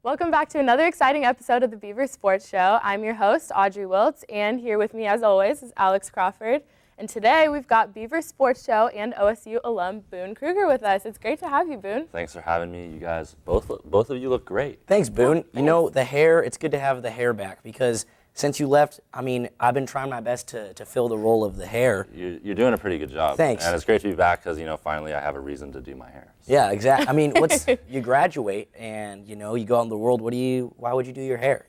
Welcome back to another exciting episode of the Beaver Sports Show. I'm your host, Audrey Wiltz, and here with me, as always, is Alex Crawford. And today we've got Beaver Sports Show and OSU alum Boone Kruger with us. It's great to have you, Boone. Thanks for having me. You guys, both of you look great. Thanks, Boone. Thanks. You know, the hair, it's good to have the hair back because since you left, I've been trying my best to fill the role of the hair. You're doing a pretty good job. Thanks. And it's great to be back because, finally I have a reason to do my hair. So. Yeah, exactly. You graduate and, you go out in the world, why would you do your hair,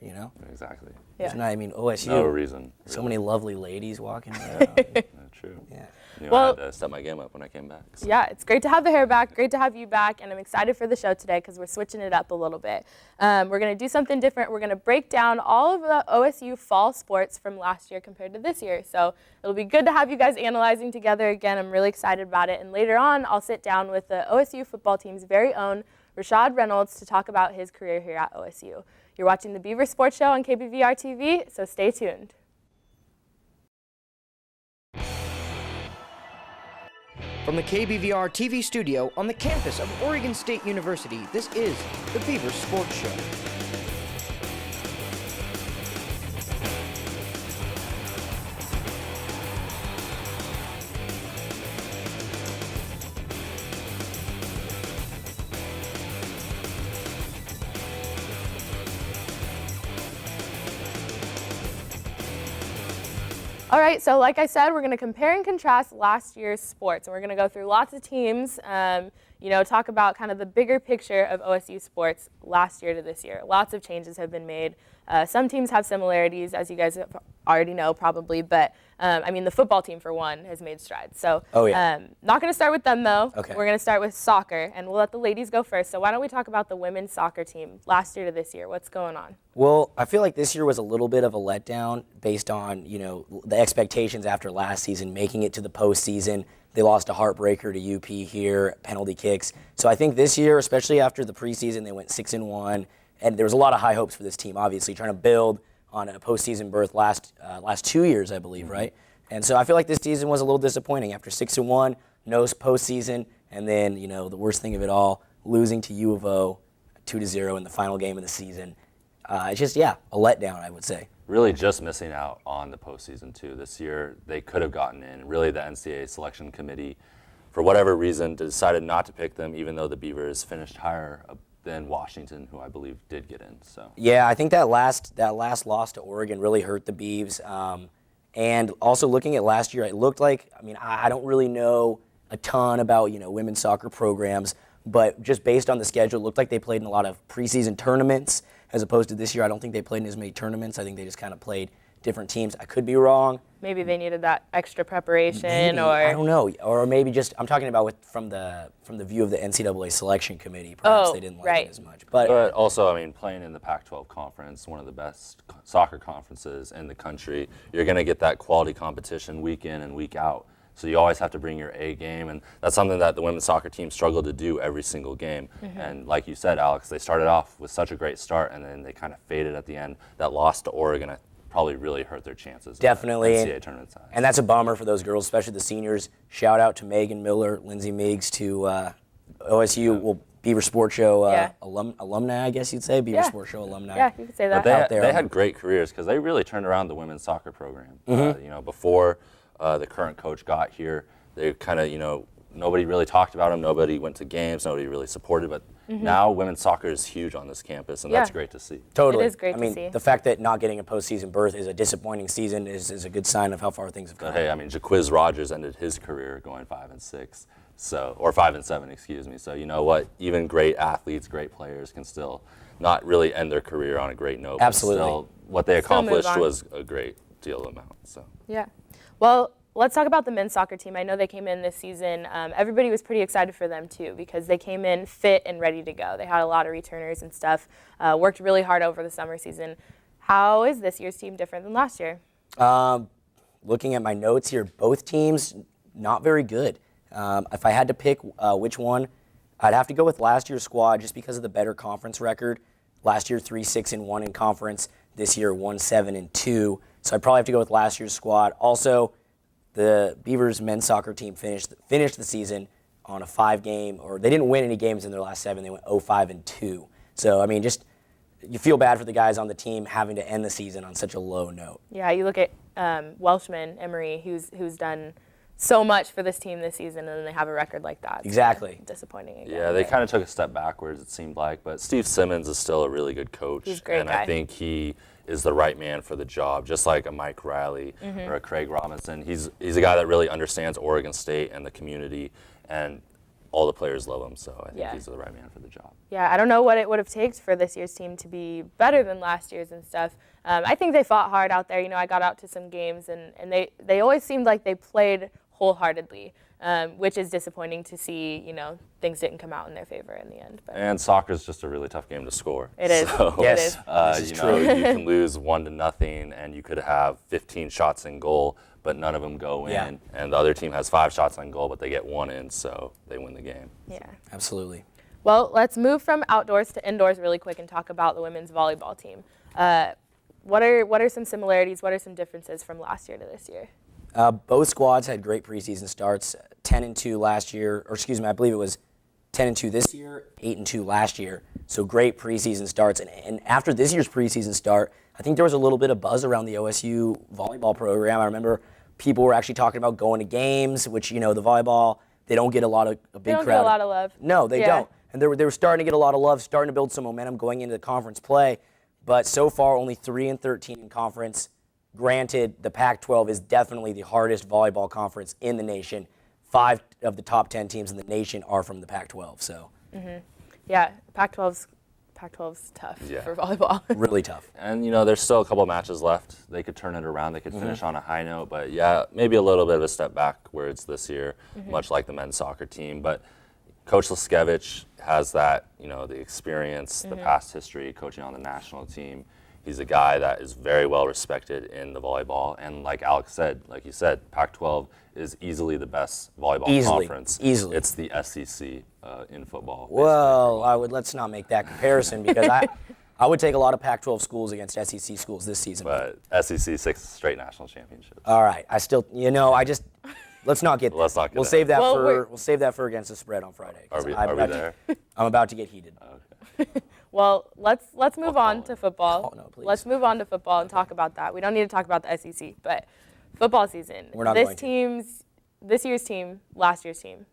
Exactly. Yeah. There's not, OSU. No reason. So really. many lovely ladies walking around. True. Yeah. I had to step my game up when I came back. So. Yeah, it's great to have the hair back, great to have you back, and I'm excited for the show today because we're switching it up a little bit. We're going to do something different. We're going to break down all of the OSU fall sports from last year compared to this year. So it'll be good to have you guys analyzing together again. I'm really excited about it. And later on, I'll sit down with the OSU football team's very own Rashad Reynolds to talk about his career here at OSU. You're watching the Beaver Sports Show on KBVR TV, so stay tuned. From the KBVR TV studio on the campus of Oregon State University, this is the Beaver Sports Show. All right, so like I said, we're going to compare and contrast last year's sports, and we're going to go through lots of teams, talk about kind of the bigger picture of OSU sports last year to this year. Lots of changes have been made. Some teams have similarities, as you guys already know probably, but the football team, for one, has made strides. So not going to start with them, though. Okay. We're going to start with soccer, and we'll let the ladies go first. So why don't we talk about the women's soccer team last year to this year? What's going on? Well, I feel like this year was a little bit of a letdown based on, the expectations after last season, making it to the postseason. They lost a heartbreaker to UP here, penalty kicks. So I think this year, especially after the preseason, they went 6-1, and there was a lot of high hopes for this team, obviously, trying to build on a postseason berth last 2 years, I believe, right? And so I feel like this season was a little disappointing. After 6-1, no postseason, and then, the worst thing of it all, losing to U of O 2-0 in the final game of the season. It's just, a letdown, I would say. Really just missing out on the postseason, too. This year, they could have gotten in. Really, the NCAA selection committee, for whatever reason, decided not to pick them, even though the Beavers finished higher than Washington, who I believe did get in. So yeah, I think that last loss to Oregon really hurt the Beavs. And also looking at last year, it looked like, I don't really know a ton about, women's soccer programs, but just based on the schedule, it looked like they played in a lot of preseason tournaments, as opposed to this year. I don't think they played in as many tournaments. I think they just kind of played different teams. I could be wrong. Maybe they needed that extra preparation, maybe, or I don't know, or maybe just I'm talking about from the view of the NCAA selection committee. Perhaps they didn't like it as much. But also, playing in the Pac-12 conference, one of the best soccer conferences in the country, you're going to get that quality competition week in and week out. So you always have to bring your A game, and that's something that the women's soccer team struggled to do every single game. Mm-hmm. And like you said, Alex, they started off with such a great start, and then they kind of faded at the end. That loss to Oregon probably really hurt their chances. Definitely. NCAA tournament side. And that's a bummer for those girls, especially the seniors. Shout out to Megan Miller, Lindsay Meigs, to OSU, Beaver Sports Show alumni, I guess you'd say. Beaver Sports Show alumni. Yeah, you could say that. But they had great careers because they really turned around the women's soccer program. Mm-hmm. Before the current coach got here, they kind of, nobody really talked about them. Nobody went to games. Nobody really supported. But now women's soccer is huge on this campus, and that's great to see. Totally. It is great to see. The fact that not getting a postseason berth is a disappointing season is a good sign of how far things have come. But hey, Jaquiz Rogers ended his career going 5-6, or 5-7, excuse me. So you know what? Even great athletes, great players can still not really end their career on a great note. Absolutely. But still, what they accomplished was a great deal amount. So. Yeah. Well, let's talk about the men's soccer team. I know they came in this season. Everybody was pretty excited for them, too, because they came in fit and ready to go. They had a lot of returners and stuff, worked really hard over the summer season. How is this year's team different than last year? Looking at my notes here, both teams not very good. If I had to pick which one, I'd have to go with last year's squad just because of the better conference record. Last year, 3-6-1 in conference. This year, 1-7-2. So I'd probably have to go with last year's squad. Also, the Beavers men's soccer team finished the season on a 5-game, or they didn't win any games in their last 7. They went 0-5-2. So, just you feel bad for the guys on the team having to end the season on such a low note. Yeah, you look at Welshman, Emery, who's done so much for this team this season, and then they have a record like that. Exactly. So disappointing again. Yeah, they kind of took a step backwards, it seemed like. But Steve Simmons is still a really good coach. He's a great and guy. I think he is the right man for the job, just like a Mike Riley or a Craig Robinson. He's a guy that really understands Oregon State and the community, and all the players love him. So I think he's the right man for the job. Yeah, I don't know what it would have taken for this year's team to be better than last year's and stuff. I think they fought hard out there. You know, I got out to some games, and they always seemed like they played wholeheartedly, which is disappointing to see. You know, things didn't come out in their favor in the end. But And soccer is just a really tough game to score. It is. So, Yes. It is. You know, you can lose 1-0, and you could have 15 shots in goal, but none of them go in. Yeah. And the other team has 5 shots on goal, but they get 1 in, so they win the game. Yeah. Absolutely. Well, let's move from outdoors to indoors really quick and talk about the women's volleyball team. What are some similarities? What are some differences from last year to this year? Both squads had great preseason starts, 10-2 last year, or excuse me, I believe it was 10-2 this year, 8-2 last year. So great preseason starts. And after this year's preseason start, I think there was a little bit of buzz around the OSU volleyball program. I remember people were actually talking about going to games, which, you know, the volleyball, they don't get a lot of a big They don't crowd. get a lot of love. No, they Yeah. don't. And they were starting to get a lot of love, starting to build some momentum going into the conference play. But so far, only 3-13 in conference. Granted, the Pac-12 is definitely the hardest volleyball conference in the nation. 5 of the top 10 teams in the nation are from the Pac-12, so Yeah, Pac-12's tough Yeah. for volleyball. really tough. And, you know, there's still a couple of matches left. They could turn it around. They could finish on a high note. But, yeah, maybe a little bit of a step backwards this year, much like the men's soccer team. But Coach Liskevich has that, you know, the experience, the past history, coaching on the national team. He's a guy that is very well respected in the volleyball. And like Alex said, like you said, Pac-12 is easily the best volleyball conference. Easily. It's the SEC in football. Well, let's not make that comparison because I would take a lot of Pac-12 schools against SEC schools this season. But SEC 6 straight national championships. All right, let's not get. Let's not get We'll there. save that Well, we'll save that for against the spread on Friday. 'cause Are we I'm about there? I'm about to get heated. Well, let's move on to football. Oh, no, please. Let's move on to football and talk about that. We don't need to talk about the SEC, but football season. We're not this going to. this year's team, last year's team,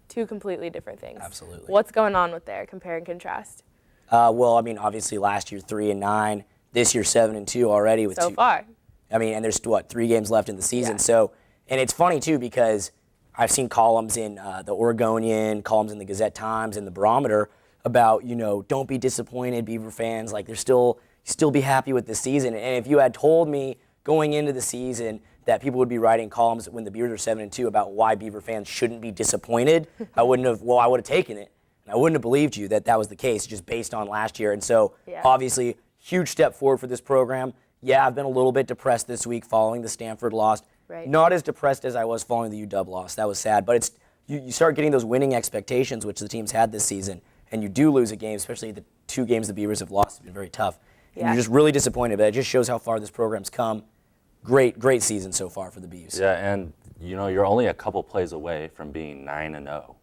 2 completely different things. Absolutely. What's going on with there? Compare and contrast. Well, I mean, obviously last year 3-9, this year 7-2 already with So 2. far. I mean, and there's 3 games left in the season. Yeah. So, and it's funny too because I've seen columns in the Oregonian, columns in the Gazette-Times, and the Barometer about, you know, don't be disappointed, Beaver fans. Like, still be happy with this season. And if you had told me going into the season that people would be writing columns when the Beavers are 7-2 about why Beaver fans shouldn't be disappointed, I would have taken it. And I wouldn't have believed you that was the case just based on last year. And so, obviously, huge step forward for this program. Yeah, I've been a little bit depressed this week following the Stanford loss. Right. Not as depressed as I was following the UW loss. That was sad. But it's you start getting those winning expectations, which the team's had this season, and you do lose a game, especially the 2 games the Beavers have lost have been very tough. And you're just really disappointed, but it just shows how far this program's come. Great season so far for the Beavs. Yeah, and you know, you're only a couple plays away from being 9-0.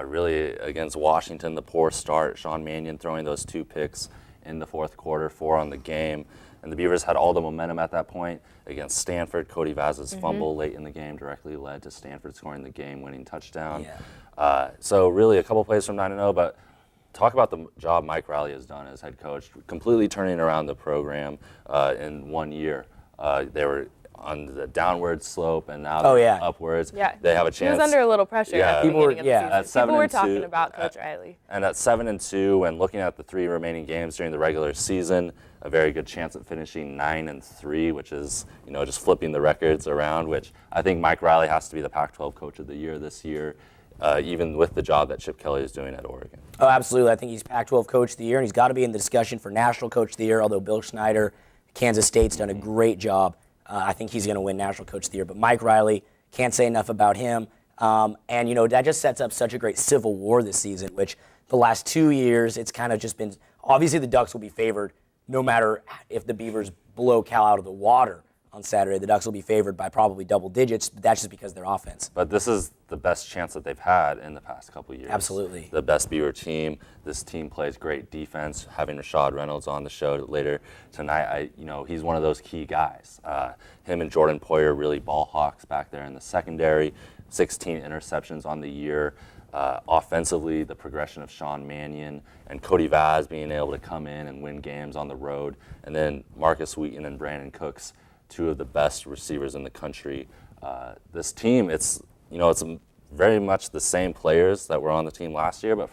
Really, against Washington, the poor start, Sean Mannion throwing those 2 picks in the 4th quarter, 4 on the game. And the Beavers had all the momentum at that point. Against Stanford, Cody Vaz's fumble late in the game directly led to Stanford scoring the game-winning touchdown. Yeah. So really a couple plays from 9-0, but talk about the job Mike Riley has done as head coach, completely turning around the program in 1 year. They were on the downward slope, and now they're upwards. Yeah, they have a chance. He was under a little pressure at the beginning of the season. People were talking about Coach Riley. And at 7-2, and looking at the 3 remaining games during the regular season, a very good chance at finishing 9-3, which is, you know, just flipping the records around. Which I think Mike Riley has to be the Pac-12 Coach of the Year this year, even with the job that Chip Kelly is doing at Oregon. Oh, absolutely. I think he's Pac-12 Coach of the Year, and he's got to be in the discussion for National Coach of the Year. Although Bill Schneider, Kansas State's done a great job. I think he's going to win National Coach of the Year. But Mike Riley, can't say enough about him. And, you know, that just sets up such a great civil war this season, which the last 2 years, it's kind of just been, obviously the Ducks will be favored no matter if the Beavers blow Cal out of the water on Saturday. The Ducks will be favored by probably double digits, but that's just because of their offense. But this is the best chance that they've had in the past couple of years. Absolutely. The best Beaver team. This team plays great defense. Having Rashad Reynolds on the show later tonight, he's one of those key guys. Him and Jordan Poyer really ball hawks back there in the secondary. 16 interceptions on the year. Offensively, the progression of Sean Mannion and Cody Vaz being able to come in and win games on the road. And then Marcus Wheaton and Brandon Cooks, two of the best receivers in the country. This team, it's very much the same players that were on the team last year, but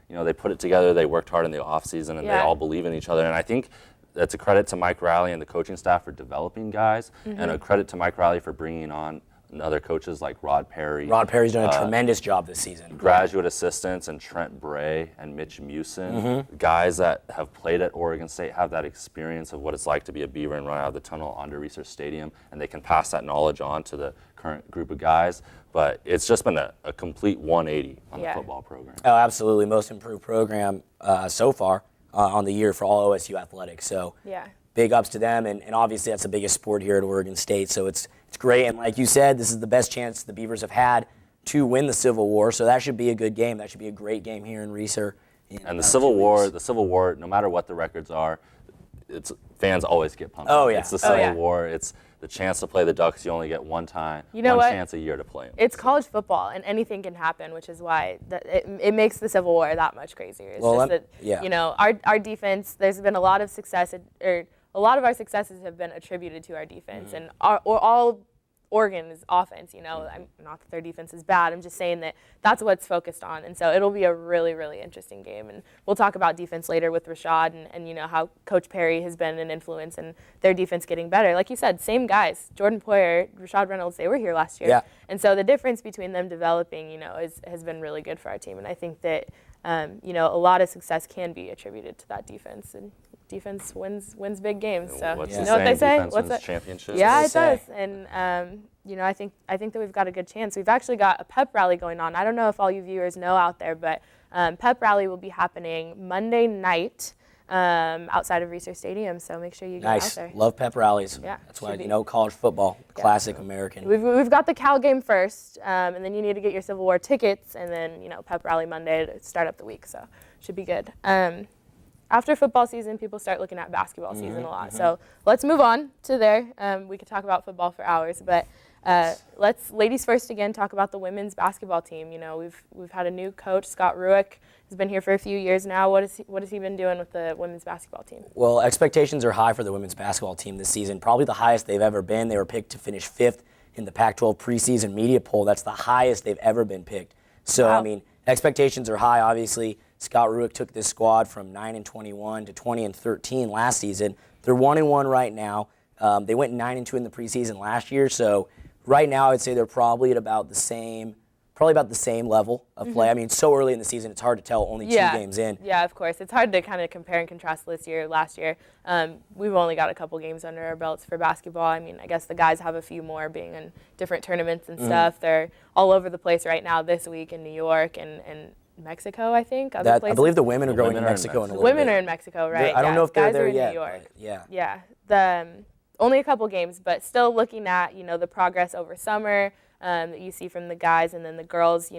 they put it together, they worked hard in the offseason, and they all believe in each other. And I think that's a credit to Mike Riley and the coaching staff for developing guys, and a credit to Mike Riley for bringing on other coaches like Rod Perry. Rod Perry's done a tremendous job this season. Graduate assistants and Trent Bray and Mitch Mewson, guys that have played at Oregon State, have that experience of what it's like to be a Beaver and run out of the tunnel onto Research Stadium, and they can pass that knowledge on to the current group of guys. But it's just been a complete 180 on the football program. Oh, absolutely. Most improved program so far on the year for all OSU athletics. So big ups to them, and obviously that's the biggest sport here at Oregon State, so it's great. And like you said, this is the best chance the Beavers have had to win the Civil War, so that should be a good game. That should be a great game here in Reser. And the Civil War, no matter what the records are, fans always get pumped. Oh, yeah. It's the Civil War. It's the chance to play the Ducks. You only get one chance a year to play them. It's college football, and anything can happen, which is why it makes the Civil War that much crazier. It's just that, our defense, there's been a lot of success, or a lot of our successes have been attributed to our defense, and all Oregon is offense. I'm not that their defense is bad. I'm just saying that that's what's focused on, and so it'll be a really, really interesting game. And we'll talk about defense later with Rashad, and how Coach Perry has been an influence in their defense getting better. Like you said, same guys, Jordan Poyer, Rashad Reynolds, they were here last year, and so the difference between them developing, has been really good for our team. And I think that a lot of success can be attributed to that defense, and defense wins big games. So what they say? Defense wins championships. Yeah, it does. And I think that we've got a good chance. We've actually got a pep rally going on. I don't know if all you viewers know out there, but pep rally will be happening Monday night outside of Research Stadium. So make sure you get out there. Nice. Love pep rallies. Yeah, that's why college football, classic American. We've got the Cal game first, and then you need to get your Civil War tickets, and then pep rally Monday to start up the week. So should be good. After football season, people start looking at basketball season a lot. So let's move on to there. We could talk about football for hours, but let's, ladies first again, talk about the women's basketball team. We've had a new coach, Scott Ruick. He's been here for a few years now. What has he been doing with the women's basketball team? Well, expectations are high for the women's basketball team this season, probably the highest they've ever been. They were picked to finish 5th in the Pac-12 preseason media poll. That's the highest they've ever been picked. So, wow. Expectations are high, obviously. Scott Ruick took this squad from 9-21 to 20-13 last season. They're 1-1 right now. They went 9-2 in the preseason last year. So right now, I'd say they're probably at about the same level of play. It's so early in the season, it's hard to tell. Only 2 games in. Yeah, of course. It's hard to kind of compare and contrast last year. We've only got a couple games under our belts for basketball. I guess the guys have a few more, being in different tournaments and stuff. They're all over the place right now this week in New York and Mexico, I think. I believe the women are going to Mexico in a little bit. Women are in Mexico, right? I don't know if they're there yet. New York. Yeah. The only a couple games, but still looking at the progress over summer that you see from the guys, and then the girls.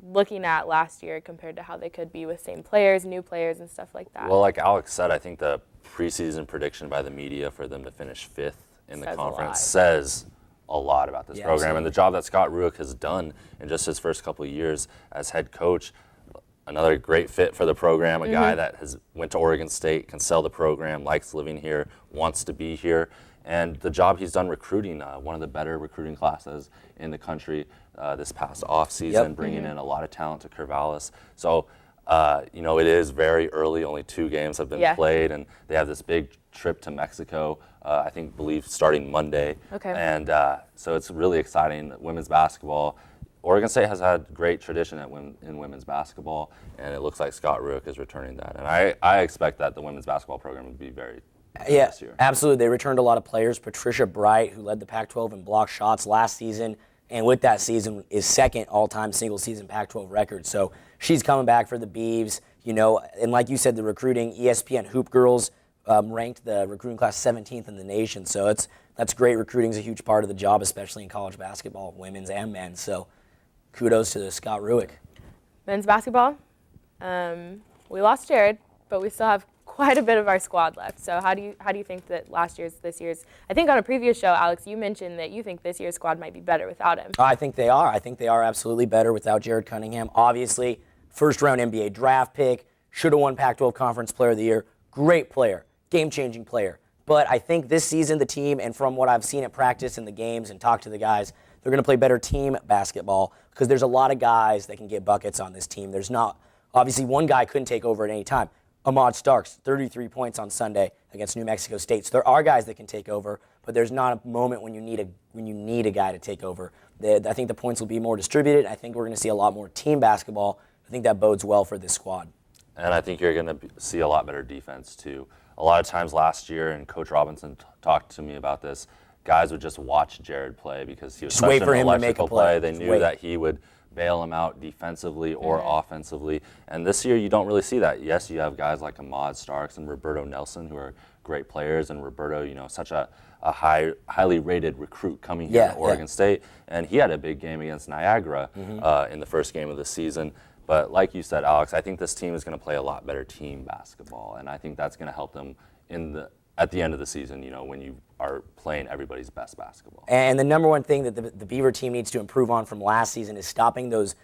Looking at last year compared to how they could be with same players, new players, and stuff like that. Well, like Alex said, I think the preseason prediction by the media for them to finish 5th in the conference says a lot about this program. Absolutely. And the job that Scott Ruick has done in just his first couple of years as head coach. Another great fit for the program, a guy that went to Oregon State, can sell the program, likes living here, wants to be here. And the job he's done recruiting, one of the better recruiting classes in the country this past offseason, bringing in a lot of talent to Corvallis. So, it is very early. Only 2 games have been played, and they have this big trip to Mexico, believe starting Monday. Okay. And so it's really exciting. Women's basketball. Oregon State has had great tradition in women's basketball, and it looks like Scott Ruick is returning that. And I expect that the women's basketball program would be very good this year. Absolutely. They returned a lot of players. Patricia Bright, who led the Pac-12 in block shots last season, and with that season is 2nd all-time single-season Pac-12 record. So she's coming back for the Beavs. And like you said, the recruiting, ESPN Hoop Girls ranked the recruiting class 17th in the nation. So it's that's great. Recruiting is a huge part of the job, especially in college basketball, women's and men's. So kudos to Scott Ruick. Men's basketball, we lost Jared, but we still have quite a bit of our squad left. So how do you think that this year's? I think on a previous show, Alex, you mentioned that you think this year's squad might be better without him. I think they are. I think they are absolutely better without Jared Cunningham. Obviously, first-round NBA draft pick, should have won Pac-12 Conference Player of the Year. Great player, game-changing player. But I think this season the team, and from what I've seen at practice in the games and talked to the guys, they're going to play better team basketball because there's a lot of guys that can get buckets on this team. There's not, obviously one guy couldn't take over at any time. Ahmad Starks, 33 points on Sunday against New Mexico State. So there are guys that can take over, but there's not a moment when you need a guy to take over. I think the points will be more distributed. I think we're going to see a lot more team basketball. I think that bodes well for this squad. And I think you're going to see a lot better defense too. A lot of times last year, and Coach Robinson talked to me about this, guys would just watch Jared play because he was such an electrical play. They knew that he would bail him out defensively or offensively. And this year, you don't really see that. Yes, you have guys like Ahmad Starks and Roberto Nelson who are great players, and Roberto, such a highly rated recruit coming here to Oregon State. And he had a big game against Niagara in the first game of the season. But like you said, Alex, I think this team is going to play a lot better team basketball, and I think that's going to help them at the end of the season, when you are playing everybody's best basketball. And the number one thing that the Beaver team needs to improve on from last season is stopping those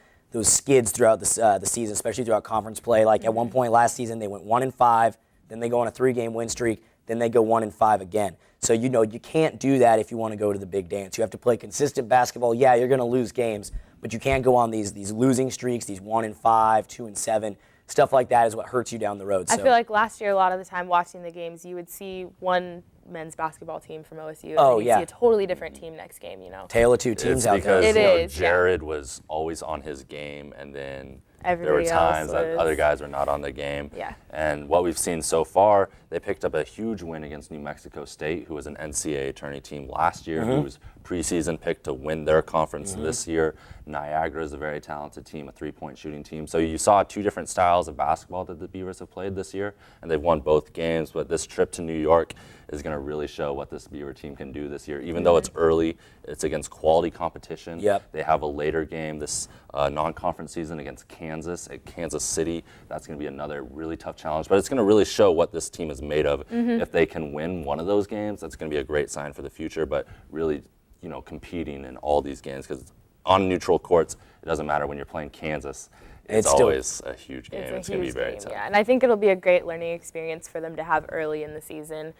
skids throughout the season, especially throughout conference play. Like at one point last season, they went 1-5, then they go on a 3-game win streak, then they go 1-5 again. So you can't do that if you want to go to the big dance. You have to play consistent basketball. Yeah, you're going to lose games, but you can't go on these losing streaks, these 1-5, 2-7. Stuff like that is what hurts you down the road. I feel like last year, a lot of the time watching the games, you would see one men's basketball team from OSU, and you'd see a totally different team next game. Tale of two teams out there. Because Jared was always on his game, and then there were times that other guys were not on the game. Yeah. And what we've seen so far, they picked up a huge win against New Mexico State, who was an NCAA tourney team last year, who was preseason picked to win their conference this year. Niagara is a very talented team, a three-point shooting team. So you saw two different styles of basketball that the Beavers have played this year, and they've won both games. But this trip to New York is going to really show what this Beaver team can do this year. Even though it's early, it's against quality competition. Yep. They have a later game this non-conference season against Kansas at Kansas City. That's going to be another really tough challenge. But it's going to really show what this team is made of. If they can win one of those games, that's going to be a great sign for the future. But really, competing in all these games, because on neutral courts, it doesn't matter when you're playing Kansas. It's always a huge game. It's going to be very tough. Yeah, and I think it'll be a great learning experience for them to have early in the season,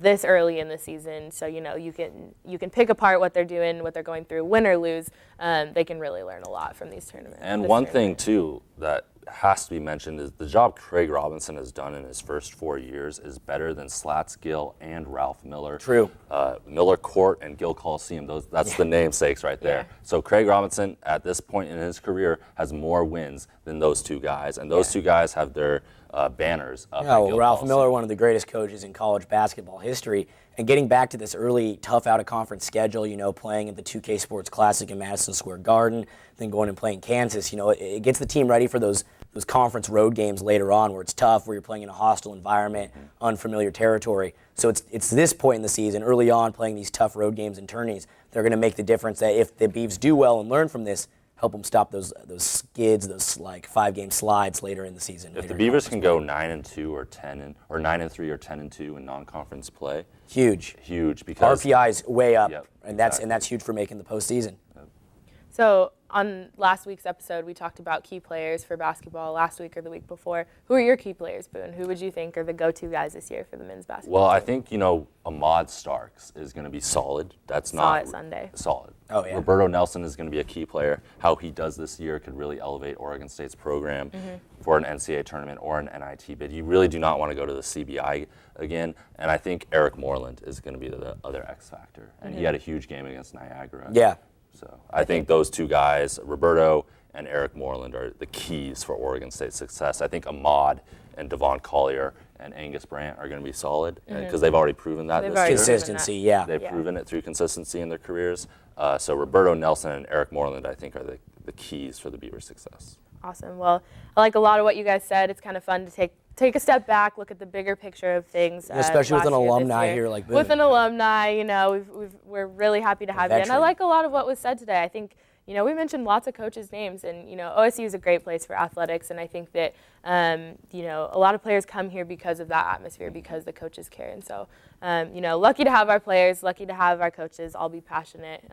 this early in the season. So you can pick apart what they're doing, what they're going through, win or lose. They can really learn a lot from these tournaments. And one thing too that has to be mentioned is the job Craig Robinson has done in his first 4 years is better than Slats Gill and Ralph Miller. True. Miller Court and Gill Coliseum, that's the namesakes right there. Yeah. So Craig Robinson, at this point in his career, has more wins than those two guys. And those two guys have their banners up at Gill Ralph Coliseum. Miller, one of the greatest coaches in college basketball history. And getting back to this early, tough out-of-conference schedule, playing at the 2K Sports Classic in Madison Square Garden, then going and playing Kansas, it gets the team ready for those conference road games later on where it's tough, where you're playing in a hostile environment, unfamiliar territory. So it's this point in the season, early on, playing these tough road games and tourneys, they're going to make the difference that if the Beavs do well and learn from this, help them stop those skids, those 5-game slides later in the season. If the Beavers can go 9-2 or 9-3 or 10-2 in non-conference play, huge because RPI's way up, and exactly. that's huge for making the postseason. So on last week's episode, we talked about key players for basketball last week or the week before. Who are your key players, Boone? Who would you think are the go-to guys this year for the men's basketball Well, team? I think, Ahmad Starks is going to be solid. That's Saw not it Sunday. solid. Oh, yeah. Roberto Nelson is going to be a key player. How he does this year could really elevate Oregon State's program for an NCAA tournament or an NIT bid. You really do not want to go to the CBI again. And I think Eric Moreland is going to be the other X factor. And he had a huge game against Niagara. Yeah. So I think those two guys, Roberto and Eric Moreland, are the keys for Oregon State's success. I think Ahmad and Devon Collier and Angus Brandt are going to be solid because they've already proven that this year. Consistency, yeah. They've proven it through consistency in their careers. So Roberto Nelson and Eric Moreland, I think, are the keys for the Beaver success. Awesome. Well, I like a lot of what you guys said. It's kind of fun to take a step back, look at the bigger picture of things. Especially with an alumni here like with an Boone. alumni, you know, we're really happy to have you. And I like a lot of what was said today. I think, you know, we mentioned lots of coaches' names, and, you know, OSU is a great place for athletics, and I think that, you know, a lot of players come here because of that atmosphere, because the coaches care. And so, you know, lucky to have our players, lucky to have our coaches all be passionate,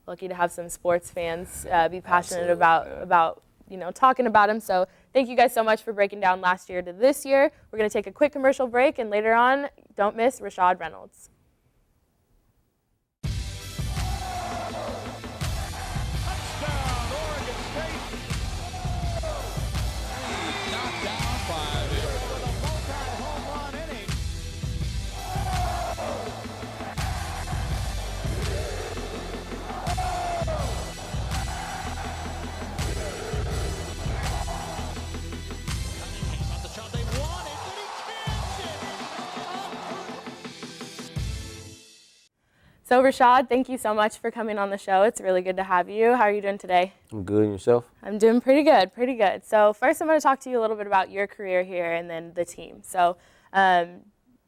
lucky to have some sports fans be passionate about, you know, talking about them. So thank you guys so much for breaking down last year to this year. We're going to take a quick commercial break, and later on, don't miss Rashad Reynolds. So Rashad, thank you so much for coming on the show. It's really good to have you. How are you doing today? I'm good. And yourself? I'm doing pretty good, pretty good. So first I'm going to talk to you a little bit about your career here and then the team. So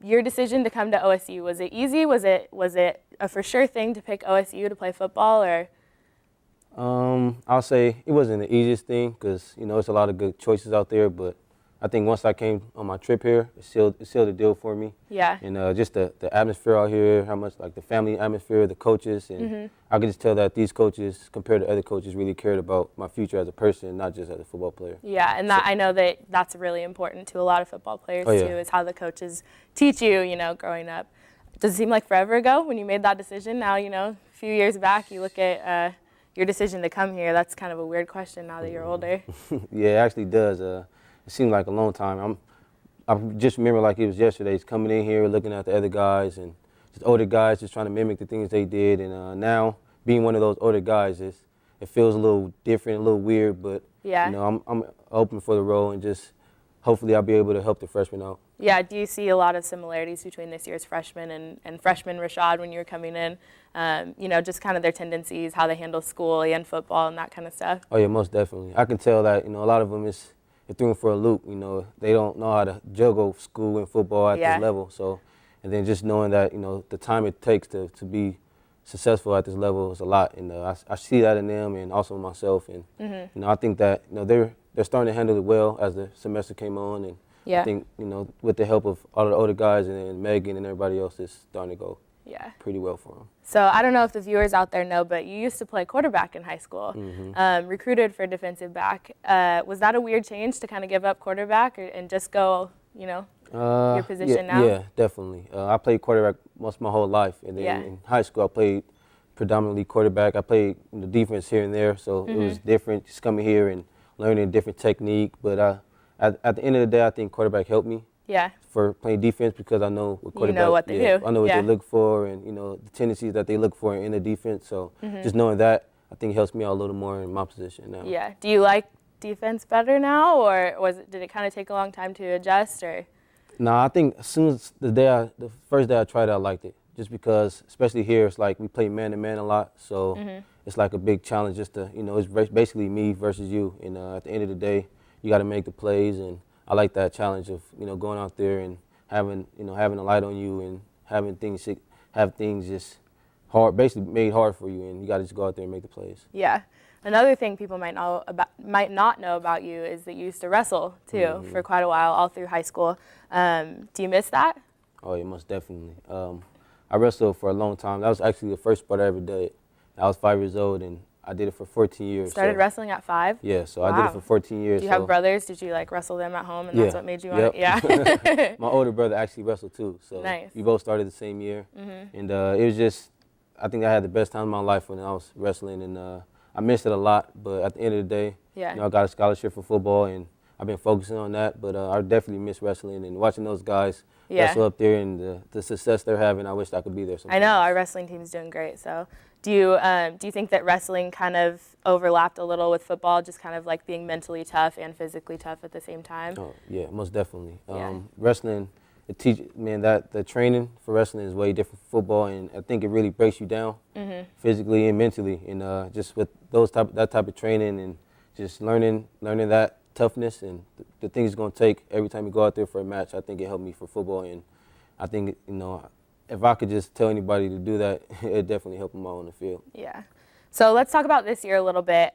your decision to come to OSU, was it easy? Was it a for sure thing to pick OSU to play football, or? I'll say it wasn't the easiest thing because, you know, it's a lot of good choices out there, but I think once I came on my trip here, it sealed the deal for me. Yeah. And just the atmosphere out here, how much, like, the family atmosphere, the coaches, and I could just tell that these coaches, compared to other coaches, really cared about my future as a person, not just as a football player. Yeah, and that, I know that that's really important to a lot of football players, yeah. too, is how the coaches teach you, you know, growing up. Does it seem like forever ago when you made that decision? Now, you know, a few years back, you look at your decision to come here. That's kind of a weird question now that you're older. Yeah, it actually does. It seemed like a long time. I just remember like it was yesterday, just coming in here, looking at the other guys and just older guys, just trying to mimic the things they did. And now being one of those older guys, it feels a little different, a little weird, but Yeah. you know, I'm open for the role, and just hopefully I'll be able to help the freshmen out. Yeah, do you see a lot of similarities between this year's freshmen and freshman Rashad when you were coming in? You know, just kind of their tendencies, how they handle school and football and that kind of stuff? Oh yeah, most definitely. I can tell that, you know, a lot of them it threw them for a loop. You know, they don't know how to juggle school and football at this level. So, and then just knowing that, you know, the time it takes to be successful at this level is a lot. And I see that in them and also myself. And you know, I think that, you know, they're starting to handle it well as the semester came on. And I think, you know, with the help of all the older guys and Megan and everybody else, it's starting to go pretty well for them. So I don't know if the viewers out there know, but you used to play quarterback in high school, recruited for defensive back. Was that a weird change to kind of give up quarterback and just go, you know, your position now? Yeah, definitely. I played quarterback most of my whole life. And then in high school, I played predominantly quarterback. I played the defense here and there, so it was different just coming here and learning a different technique. But at the end of the day, I think quarterback helped me. Yeah. For playing defense, because I know what quarterback. You know what they do. I know what they look for, and you know the tendencies that they look for in the defense. So just knowing that, I think it helps me out a little more in my position now. Yeah. Do you like defense better now, or did it kind of take a long time to adjust, or? No, I think as soon as the first day I tried it, I liked it. Just because, especially here, it's like we play man to man a lot, so it's like a big challenge. Just to, you know, it's basically me versus you, and at the end of the day, you got to make the plays, and I like that challenge of, you know, going out there and having a light on you and having things just hard, basically made hard for you, and you got to just go out there and make the plays. Yeah. Another thing people might not know about you is that you used to wrestle too for quite a while, all through high school. Do you miss that? Oh yeah, most definitely. I wrestled for a long time. That was actually the first sport I ever did. I was 5 years old, and I did it for 14 years. Started wrestling at 5? Yeah, so I did it for 14 years. Do you have brothers? Did you like wrestle them at home, and that's what made you want to? Yeah. My older brother actually wrestled too, so we both started the same year. And it was just, I think I had the best time of my life when I was wrestling, and I missed it a lot. But at the end of the day, you know, I got a scholarship for football, and I've been focusing on that. But I definitely miss wrestling and watching those guys wrestle up there, and the success they're having. I wish I could be there sometimes. I know our wrestling team's doing great. So, do you think that wrestling kind of overlapped a little with football, just kind of like being mentally tough and physically tough at the same time? Oh yeah, most definitely. Wrestling, the training for wrestling is way different from football, and I think it really breaks you down physically and mentally. And just with that type of training and just learning that toughness and the things it's going to take every time you go out there for a match. I think it helped me for football, and I think, you know, if I could just tell anybody to do that, it definitely helped them out on the field. Yeah. So let's talk about this year a little bit.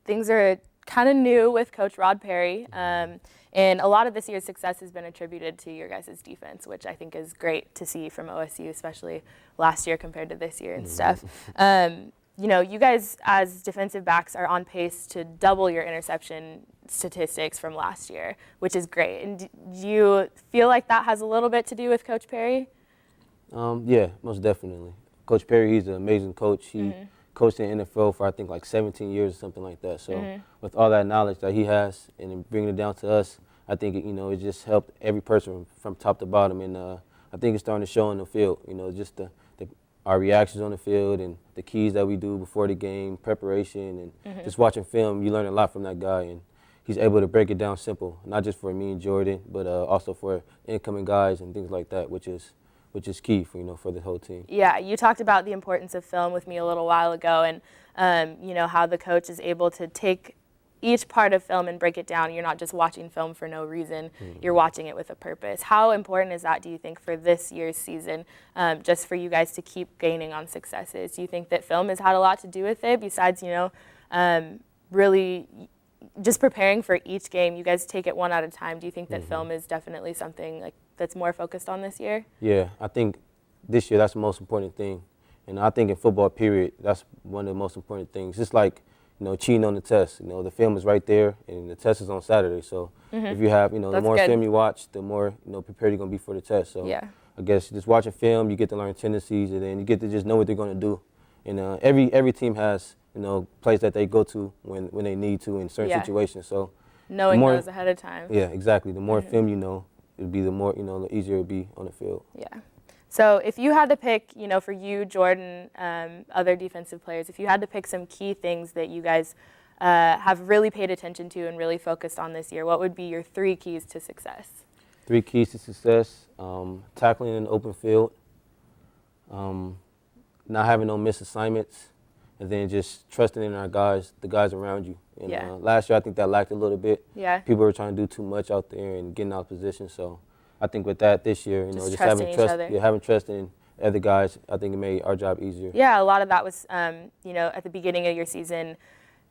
Things are kind of new with Coach Rod Perry, and a lot of this year's success has been attributed to your guys' defense, which I think is great to see from OSU, especially last year compared to this year and stuff. You know, you guys as defensive backs are on pace to double your interception statistics from last year, which is great. And do you feel like that has a little bit to do with Coach Perry? Yeah, most definitely. Coach Perry, he's an amazing coach. He coached in the NFL for I think like 17 years or something like that. So with all that knowledge that he has and bringing it down to us, I think it just helped every person from top to bottom. And I think it's starting to show in the field. You know, just our reactions on the field and the keys that we do before the game, preparation, and just watching film. You learn a lot from that guy, and he's able to break it down simple, not just for me and Jordan, but also for incoming guys and things like that, which is key for the whole team. Yeah, you talked about the importance of film with me a little while ago, and you know how the coach is able to take each part of film and break it down. You're not just watching film for no reason. You're watching it with a purpose. How important is that, do you think, for this year's season, just for you guys to keep gaining on successes? Do you think that film has had a lot to do with it, besides, really just preparing for each game? You guys take it one at a time. Do you think that film is definitely something like that's more focused on this year? Yeah, I think this year that's the most important thing. And I think in football, period, that's one of the most important things. Just like, cheating on the test. The film is right there, and the test is on Saturday. So if you have, the more film you watch, the more, prepared you're going to be for the test. So I guess just watching film, you get to learn tendencies, and then you get to just know what they're going to do. And every team has, plays that they go to when they need to in certain situations. So knowing those ahead of time. Yeah, exactly. The more film you know, it'd be the more, the easier it'd be on the field. Yeah. So if you had to pick, for you, Jordan, other defensive players, if you had to pick some key things that you guys have really paid attention to and really focused on this year, what would be your 3 keys to success? 3 keys to success: tackling in the open field, not having no missed assignments, and then just trusting in our guys, the guys around you. And last year, I think that lacked a little bit. Yeah. People were trying to do too much out there and getting out of position. So I think with that this year, just having trust in other guys, I think it made our job easier. Yeah, a lot of that was, at the beginning of your season,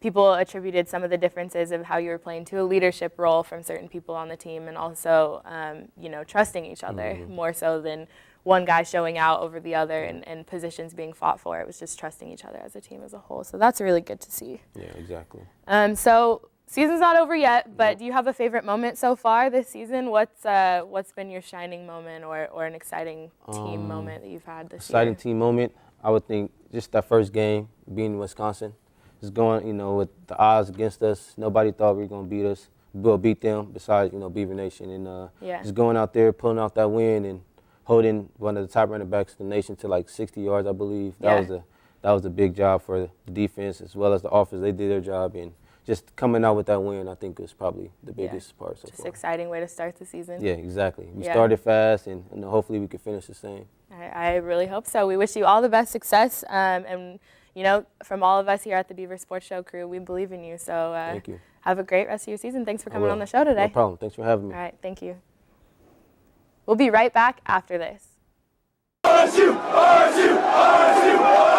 people attributed some of the differences of how you were playing to a leadership role from certain people on the team, and also, trusting each other more so than one guy showing out over the other and positions being fought for. It was just trusting each other as a team as a whole. So that's really good to see. Yeah, exactly. So season's not over yet, but do you have a favorite moment so far this season? What's been your shining moment or an exciting team moment that you've had this year? Exciting team moment, I would think just that first game, being in Wisconsin. Just going, with the odds against us. Nobody thought we were going to beat us. We'll beat them besides, Beaver Nation. And just going out there, pulling out that win and holding one of the top running backs in the nation to like 60 yards, I believe. That was a big job for the defense as well as the offense. They did their job, and just coming out with that win, I think was probably the biggest part so far. Just exciting way to start the season. Yeah, exactly. We started fast, and hopefully we can finish the same. I really hope so. We wish you all the best success, and from all of us here at the Beaver Sports Show crew, we believe in you. So thank you. Have a great rest of your season. Thanks for coming on the show today. No problem. Thanks for having me. All right, thank you. We'll be right back after this. RSU! RSU! RSU!